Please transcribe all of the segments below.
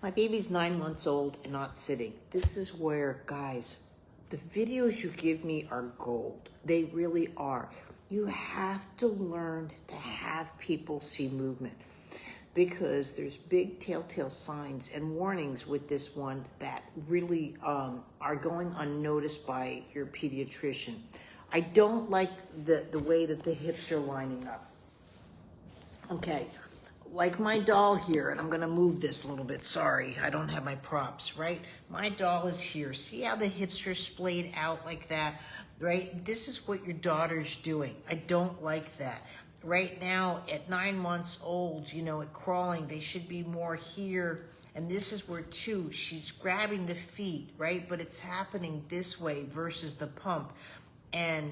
My baby's 9 months old and not sitting. This is where, guys, the videos you give me are gold. They really are. You have to learn to have people see movement because there's big telltale signs and warnings with this one that really are going unnoticed by your pediatrician. I don't like the way that the hips are lining up. Okay, like my doll here, and I'm gonna move this a little bit, sorry, I don't have my props, right? My doll is here. See how the hips are splayed out like that, right? This is what your daughter's doing. I don't like that. Right now, at 9 months old, you know, at crawling, they should be more here. And this is where, too, she's grabbing the feet, right? But it's happening this way versus the pump. And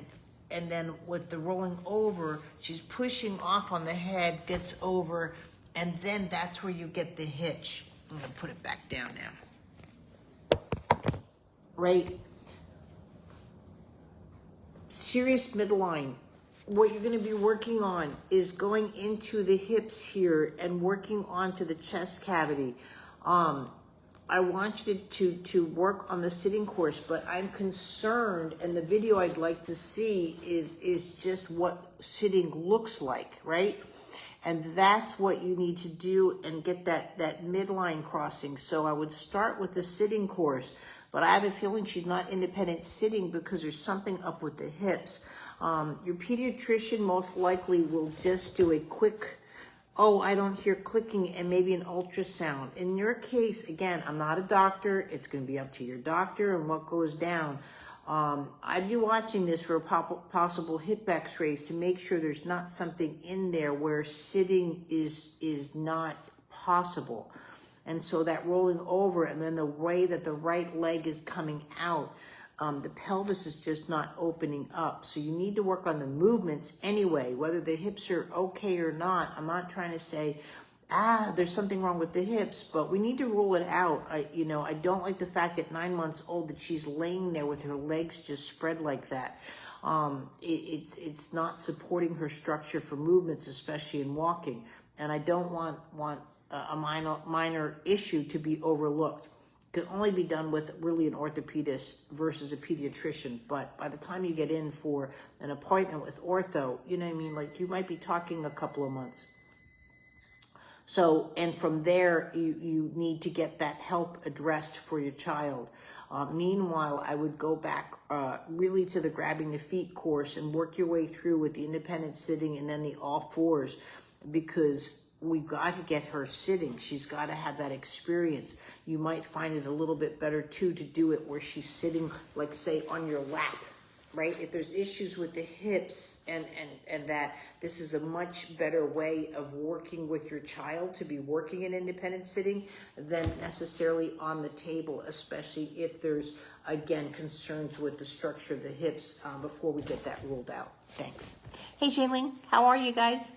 then with the rolling over, she's pushing off on the head, gets over, and then that's where you get the hitch. I'm gonna put it back down now. Right? Serious midline. What you're gonna be working on is going into the hips here and working onto the chest cavity. I want you to work on the sitting course, but I'm concerned, and the video I'd like to see is just what sitting looks like, right? And that's what you need to do and get that midline crossing. So I would start with the sitting course, but I have a feeling she's not independent sitting because there's something up with the hips. Your pediatrician most likely will just do a quick, oh, I don't hear clicking, and maybe an ultrasound. In your case, again, I'm not a doctor. It's going to be up to your doctor and what goes down. I'd be watching this for possible hip x-rays to make sure there's not something in there where sitting is not possible. And so that rolling over and then the way that the right leg is coming out, the pelvis is just not opening up. So you need to work on the movements anyway, whether the hips are okay or not. I'm not trying to say, there's something wrong with the hips, but we need to rule it out. I don't like the fact at 9 months old that she's laying there with her legs just spread like that. It's not supporting her structure for movements, especially in walking. And I don't want a minor issue to be overlooked. Can only be done with really an orthopedist versus a pediatrician. But by the time you get in for an appointment with ortho, you know what I mean? Like you might be talking a couple of months. So, and from there, you need to get that help addressed for your child. Meanwhile, I would go back really to the grabbing the feet course and work your way through with the independent sitting and then the all fours, because we've got to get her sitting. She's got to have that experience. You might find it a little bit better too to do it where she's sitting, like say on your lap, right? If there's issues with the hips and that, this is a much better way of working with your child to be working in independent sitting than necessarily on the table, especially if there's, again, concerns with the structure of the hips before we get that ruled out. Thanks. Hey, Shailene, how are you guys?